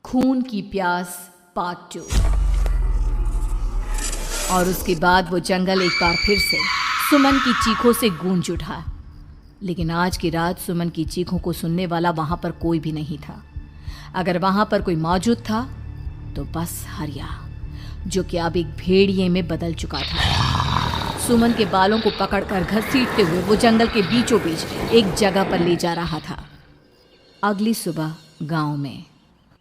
खून की प्यास पार्ट 2। और उसके बाद वो जंगल एक बार फिर से सुमन की चीखों से गूंज उठा। लेकिन आज की रात सुमन की चीखों को सुनने वाला वहां पर कोई भी नहीं था। अगर वहां पर कोई मौजूद था तो बस हरिया, जो कि अब एक भेड़िए में बदल चुका था। सुमन के बालों को पकड़कर घसीटते हुए वो जंगल के बीचों बीच एक जगह पर ले जा रहा था। अगली सुबह गांव में।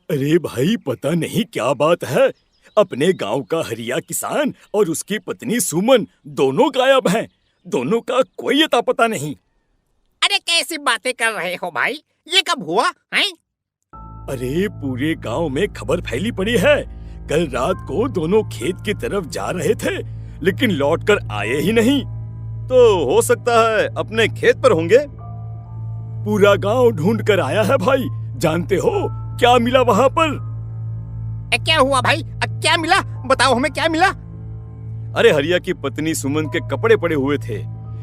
अरे भाई, पता नहीं क्या बात है, अपने गांव का हरिया किसान और उसकी पत्नी सुमन दोनों गायब हैं। दोनों का कोई अता पता नहीं। अरे कैसी बातें कर रहे हो भाई, ये कब हुआ है? अरे पूरे गांव में खबर फैली पड़ी है। कल रात को दोनों खेत की तरफ जा रहे थे, लेकिन लौटकर आए ही नहीं। तो हो सकता है अपने खेत पर होंगे। पूरा गांव ढूंढ कर आया है भाई। जानते हो क्या मिला वहां पर? क्या हुआ भाई? क्या मिला? बताओ हमें, क्या मिला? अरे हरिया की पत्नी सुमन के कपड़े पड़े हुए थे।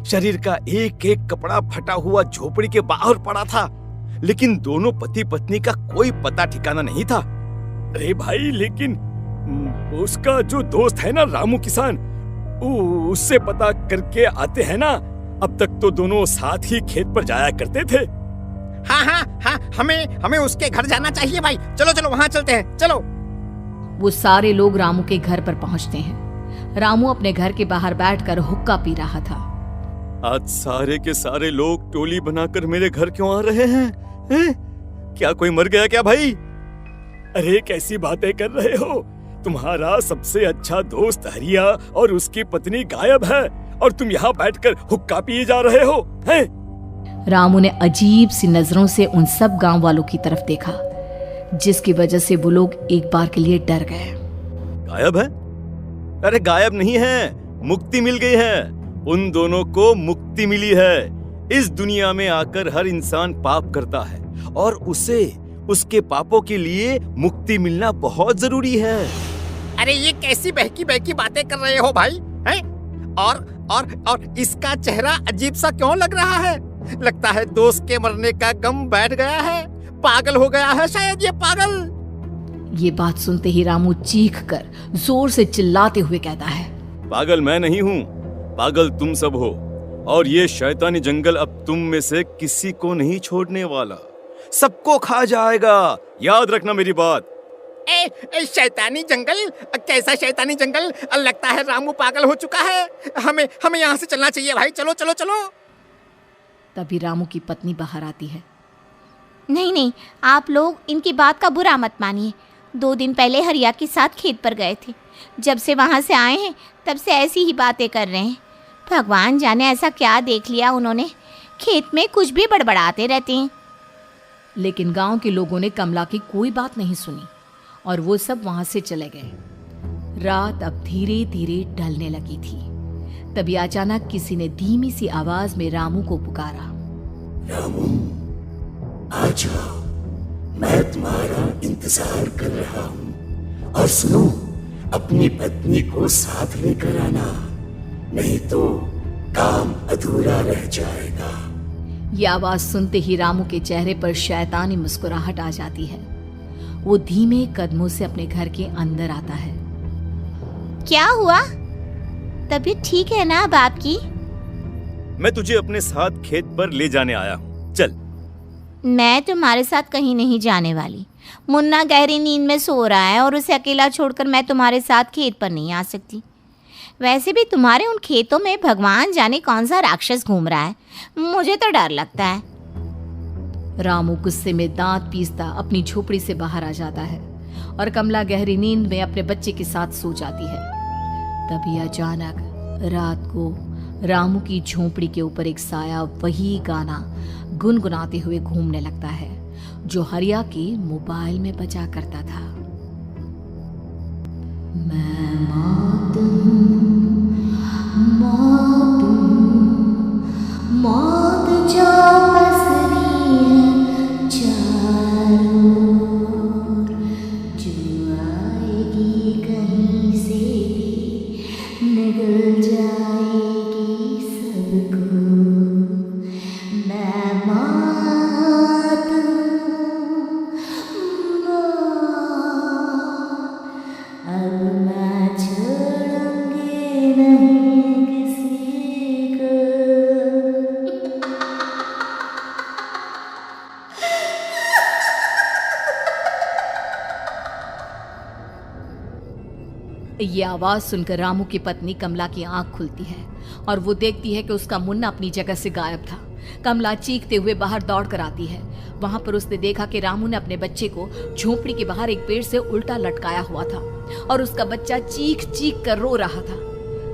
शरीर का एक एक कपड़ा फटा हुआ झोपड़ी के बाहर पड़ा था, लेकिन दोनों पति पत्नी का कोई पता ठिकाना नहीं था। अरे भाई, लेकिन उसका जो दोस्त है ना रामू किसान, उससे पता करके आते हैं ना। अब तक तो दोनों साथ ही खेत पर जाया करते थे। हाँ, हमें उसके घर जाना चाहिए भाई। चलो वहाँ चलते हैं, चलो। वो सारे लोग रामू के घर पर पहुंचते हैं। रामू अपने घर के बाहर बैठकर हुक्का पी रहा था। आज सारे के सारे लोग टोली बनाकर मेरे घर क्यों आ रहे हैं? क्या कोई मर गया क्या भाई? अरे कैसी बातें कर रहे हो? तुम्हारा सबसे अच्छा दोस्त हरिया और उसकी पत्नी गायब है और तुम यहाँ बैठकर हुक्का पिए जा रहे हो हैं? रामू ने अजीब सी नजरों से उन सब गांव वालों की तरफ देखा, जिसकी वजह से वो लोग एक बार के लिए डर गए। गायब है? अरे गायब नहीं है, मुक्ति मिल गई है। उन दोनों को मुक्ति मिली है। इस दुनिया में आकर हर इंसान पाप करता है और उसे उसके पापों के लिए मुक्ति मिलना बहुत जरूरी है। अरे ये कैसी बहकी बहकी बातें कर रहे हो भाई, हैं? और इसका चेहरा अजीब सा क्यों लग रहा है? लगता है दोस्त के मरने का गम बैठ गया है। पागल हो गया है शायद ये पागल। ये बात सुनते ही रामू चीख कर जोर से चिल्लाते हुए कहता है, पागल मैं नहीं हूँ, पागल तुम सब हो। और ये शैतानी जंगल अब तुम में से किसी को नहीं छोड़ने वाला, सबको खा जाएगा। याद रखना मेरी बात। शैतानी जंगल? कैसा शैतानी जंगल? लगता है रामू पागल हो चुका है। हमें यहाँ से चलना चाहिए भाई। चलो। तभी रामू की पत्नी बाहर आती है। नहीं, आप लोग इनकी बात का बुरा मत मानिए। 2 दिन पहले हरिया के साथ खेत पर गए थे। जब से वहाँ से आए हैं तब से ऐसी ही बातें कर रहे हैं। भगवान जाने ऐसा क्या देख लिया उन्होंने, खेत में कुछ भी बड़बड़ाते रहते हैं। लेकिन गांव के लोगों ने कमला की कोई बात नहीं सुनी और वो सब वहां से चले गए। रात अब धीरे धीरे ढलने लगी थी। तभी अचानक किसी ने धीमी सी आवाज में रामू को पुकारा। रामू, आ जाओ, मैं तुम्हारा इंतजार कर रहा हूँ। और सुनो, अपनी पत्नी को साथ लेकर आना, नहीं तो काम अधूरा रह जाएगा। ये आवाज सुनते ही रामू के चेहरे पर शैतानी मुस्कुराहट आ जाती है। वो धीमे कदमों से अपने घर के अंदर आता है। क्या हुआ? तबीयत ठीक है ना अब आपकी? मैं तुझे अपने साथ खेत पर ले जाने आया हूँ, चल। मैं तुम्हारे साथ कहीं नहीं जाने वाली। मुन्ना गहरी नींद में सो रहा है और उसे अकेला छोड़कर मैं तुम्हारे साथ खेत पर नहीं आ सकती। वैसे भी तुम्हारे उन खेतों में भगवान जाने कौन सा राक्षस घूम रहा है, मुझे तो डर लगता है। रामू गुस्से में दांत पीसता अपनी झोपड़ी से बाहर आ जाता है और कमला गहरी नींद में अपने बच्चे के साथ सो जाती है। तभी अचानक रात को रामू की झोपड़ी के ऊपर एक साया वही गाना गुनगुनाते हुए घूमने लगता है जो हरिया के मोबाइल में बजा करता था। मैं मौत जो पसरी है चारों ओर, जो आएगी कहीं से भी निगल जाएगी सबको। मैं मौत ये आवाज सुनकर रामू की पत्नी कमला की आंख खुलती है और वो देखती है कि उसका मुन्ना अपनी जगह से गायब था। कमला चीखते हुए बाहर दौड़ कर आती है। वहां पर उसने देखा कि रामू ने अपने बच्चे को झोपड़ी के बाहर एक पेड़ से उल्टा लटकाया हुआ था और उसका बच्चा चीख चीख कर रो रहा था।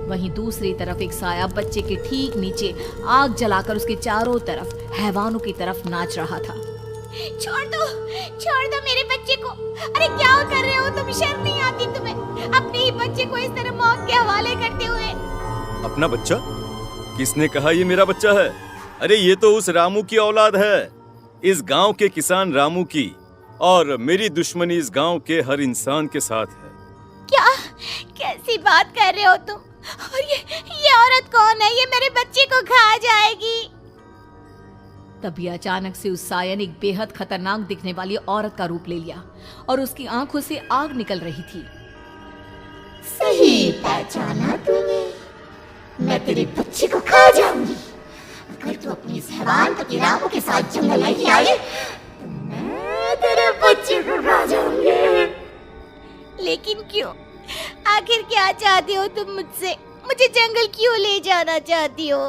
वहीं दूसरी तरफ एक साया बच्चे के ठीक नीचे आग जलाकर उसके चारों तरफ हैवानों की तरफ नाच रहा था। छोड़ दो मेरे बच्चे को। अरे क्या कर रहे हो तुम? शर्म नहीं आती तुम्हें अपने ही बच्चे को इस तरह मौत के हवाले करते हुए? अपना बच्चा? किसने कहा ये मेरा बच्चा है? अरे ये तो उस रामू की औलाद है, इस गांव के किसान रामू की, और मेरी दुश्मनी इस गांव के हर इंसान के साथ है। क्या? कैसी बात कर रहे हो तुम? और ये औरत कौन है? ये मेरे बच्चे को खा जाएगी। तभी अचानक से उस साया ने एक बेहद खतरनाक दिखने वाली औरत का रूप ले लिया और उसकी आंखों से आग निकल रही थी। सही पहचाना तूने, मैं तेरे बच्चे को खा जाऊंगी। अगर तू अपनी इस हैवान पति रामू के साथ जंगल नहीं आई तो मैं तेरे बच्चे को खा जाऊंगी। लेकिन क्यों? आखिर क्या चाहती हो तुम मुझसे? मुझे जंगल क्यों ले जाना चाहती हो?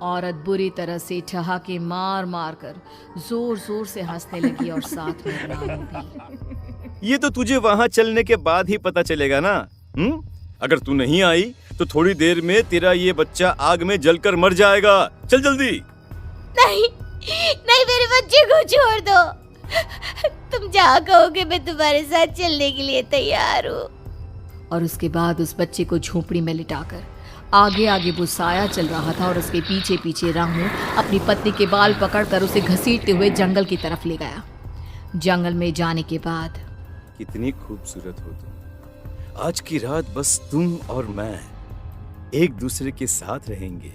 औरत बुरी तरह से ठहाके मार मार कर जोर जोर से हंसने लगी और साथ में रामू भी। ये तो तुझे वहाँ चलने के बाद ही पता चलेगा ना। अगर तू नहीं आई तो थोड़ी देर में तेरा ये बच्चा आग में जलकर मर जाएगा। चल जल्दी। नहीं, मेरे बच्चे को छोड़ दो। तुम जहाँ कहोगे मैं तुम्हारे साथ चलने के लिए तैयार हूँ। और उसके बाद उस बच्चे को झोपड़ी में लिटाकर आगे आगे वो साया चल रहा था और उसके पीछे पीछे रामू अपनी पत्नी के बाल पकड़कर उसे घसीटते हुए जंगल की तरफ ले गया। जंगल में जाने के बाद, कितनी खूबसूरत हो तुम। आज की रात बस तुम और मैं एक दूसरे के साथ रहेंगे।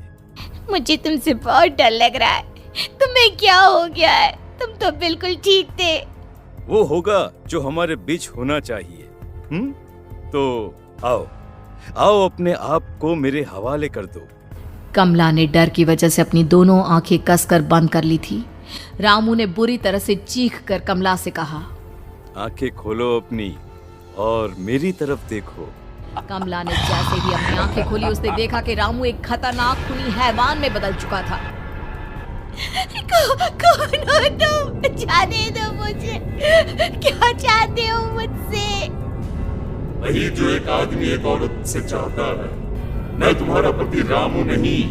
मुझे तुमसे बहुत डर लग रहा है। तुम्हें क्या हो गया है? तुम तो बिल्कुल ठीक थे। वो होगा जो हमारे बीच होना चाहिए। तो आओ अपने आप को मेरे हवाले कर दो। कमला ने डर की वजह से अपनी दोनों आंखें कसकर बंद कर ली थी। रामू ने बुरी तरह से चीख कर कमला से कहा, आंखें खोलो अपनी और मेरी तरफ देखो। कमला ने जैसे ही अपनी आंखें खोली उसने देखा कि रामू एक खतरनाक खूनी हैवान में बदल चुका था। कौन हो तुम? जाने दो मुझे। क्या चाहते हो मुझसे? वही जो एक आदमी एक औरत से चाहता है। मैं तुम्हारा पति रामू नहीं,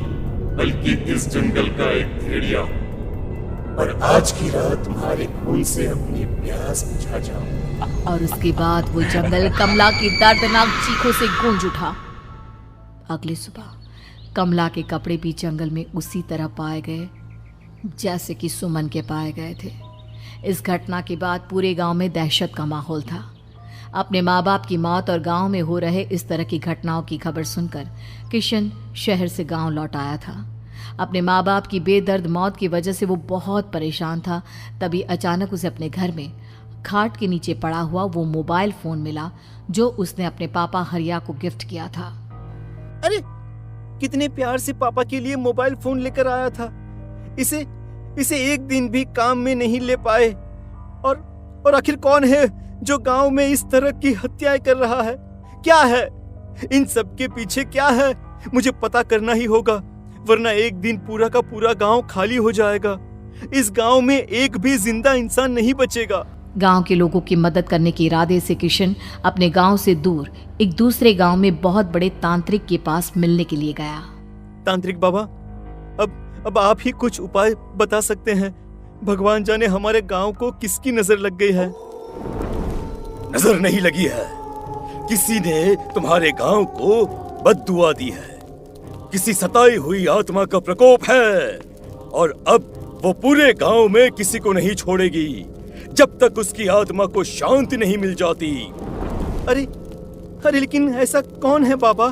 बल्कि इस जंगल का एक भेड़िया हूँ, और आज की रात तुम्हारे खून से अपनी प्यास बुझा जाऊं। और उसके बाद वो जंगल कमला की दर्दनाक चीखों से गूंज उठा। अगली सुबह कमला के कपड़े भी जंगल में उसी तरह पाए गए जैसे कि सुमन के पाए गए थे। इस घटना के बाद पूरे गांव में दहशत का माहौल था। अपने माँ बाप की मौत और गांव में हो रहे इस तरह की घटनाओं की खबर सुनकर किशन शहर से गांव लौट आया था। अपने माँ बाप की बेदर्द मौत की वजह से वो बहुत परेशान था। तभी अचानक उसे अपने घर में खाट के नीचे पड़ा हुआ वो मोबाइल फोन मिला जो उसने अपने पापा हरिया को गिफ्ट किया था। अरे कितने प्यार से पापा के लिए मोबाइल फोन लेकर आया था। इसे एक दिन भी काम में नहीं ले पाए। और आखिर कौन है जो गांव में इस तरह की हत्याएं कर रहा है? क्या है इन सब के पीछे? क्या है? मुझे पता करना ही होगा, वरना एक दिन पूरा का पूरा गांव खाली हो जाएगा। इस गांव में एक भी जिंदा इंसान नहीं बचेगा। गांव के लोगों की मदद करने के इरादे से किशन अपने गांव से दूर एक दूसरे गांव में बहुत बड़े तांत्रिक के पास मिलने के लिए गया। तांत्रिक बाबा, अब आप ही कुछ उपाय बता सकते हैं। भगवान जाने हमारे गांव को किसकी नजर लग गई है। नजर नहीं लगी है, किसी ने तुम्हारे गांव को बद्दुआ दी है। किसी सताई हुई आत्मा का प्रकोप है और अब वो पूरे गांव में किसी को नहीं छोड़ेगी जब तक उसकी आत्मा को शांति नहीं मिल जाती। अरे लेकिन ऐसा कौन है बाबा?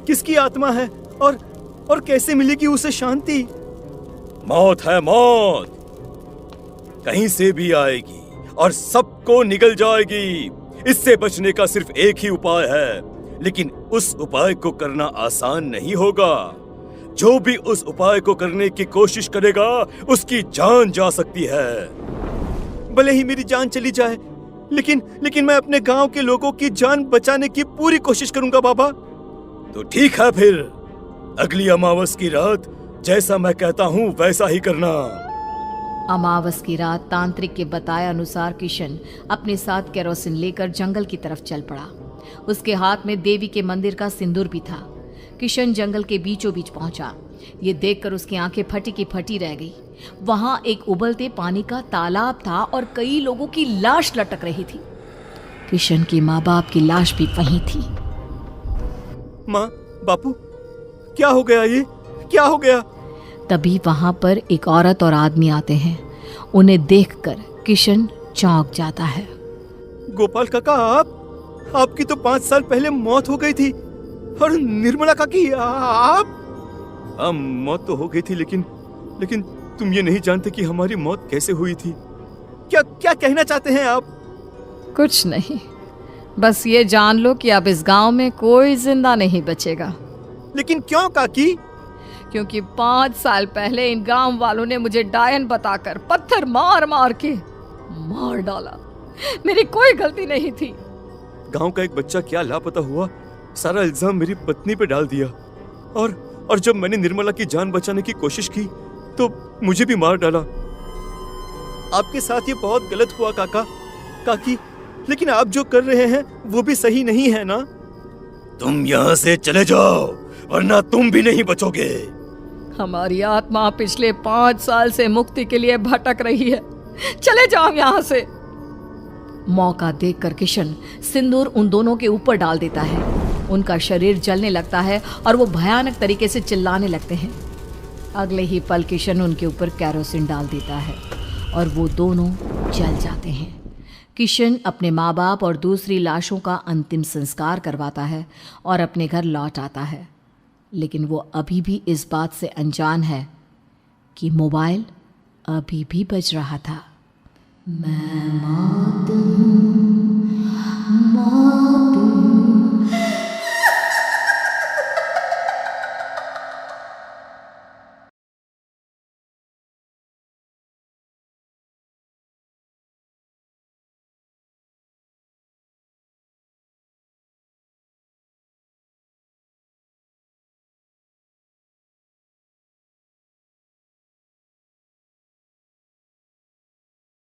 किसकी आत्मा है और कैसे मिलेगी उसे शांति? मौत है, मौत कहीं से भी आएगी और सबको निगल जाएगी। इससे बचने का सिर्फ एक ही उपाय है, लेकिन उस उपाय को करना आसान नहीं होगा। जो भी उस उपाय को करने की कोशिश करेगा उसकी जान जा सकती है। भले ही मेरी जान चली जाए, लेकिन मैं अपने गांव के लोगों की जान बचाने की पूरी कोशिश करूंगा बाबा। तो ठीक है फिर, अगली अमावस की रात जैसा मैं कहता हूँ वैसा ही करना। अमावस की रात तांत्रिक के बताए अनुसार किशन अपने साथ केरोसिन लेकर जंगल की तरफ चल पड़ा। उसके हाथ में देवी के मंदिर का सिंदूर भी था। किशन जंगल के बीचों बीच पहुंचा। ये देखकर उसकी आंखें फटी की फटी रह गई। वहां एक उबलते पानी का तालाब था और कई लोगों की लाश लटक रही थी। किशन के माँ बाप की लाश भी वहीं थी। माँ, बापू, क्या हो गया? ये क्या हो गया? तभी वहां पर एक औरत और आदमी आते हैं। उन्हें देखकर किशन चौंक जाता है। गोपाल काका, आपकी तो 5 साल पहले मौत हो गई थी। और निर्मला काकी, आप? हाँ, मौत तो हो गई थी, लेकिन तुम ये नहीं जानते कि हमारी मौत कैसे हुई थी। क्या कहना चाहते हैं आप? कुछ नहीं, बस ये जान लो कि अब इस गांव में कोई जिंदा नहीं बचेगा। लेकिन क्यों काकी? क्योंकि 5 साल पहले इन गांव वालों ने मुझे डायन बताकर पत्थर मार मार के मार डाला। मेरी कोई गलती नहीं थी। गांव का एक बच्चा क्या लापता हुआ, सारा इल्जाम मेरी पत्नी पे डाल दिया। और जब मैंने निर्मला की जान बचाने की कोशिश की तो मुझे भी मार डाला। आपके साथ ये बहुत गलत हुआ काकी, लेकिन आप जो कर रहे हैं वो भी सही नहीं है ना? तुम यहाँ से चले जाओ वरना तुम भी नहीं बचोगे। हमारी आत्मा पिछले 5 साल से मुक्ति के लिए भटक रही है। चले जाओ यहाँ से। मौका देखकर किशन सिंदूर उन दोनों के ऊपर डाल देता है। उनका शरीर जलने लगता है और वो भयानक तरीके से चिल्लाने लगते हैं। अगले ही पल किशन उनके ऊपर केरोसिन डाल देता है और वो दोनों जल जाते हैं। किशन अपने माँ बाप और दूसरी लाशों का अंतिम संस्कार करवाता है और अपने घर लौट आता है। लेकिन वो अभी भी इस बात से अनजान है कि मोबाइल अभी भी बज रहा था। मैं मौत हूँ।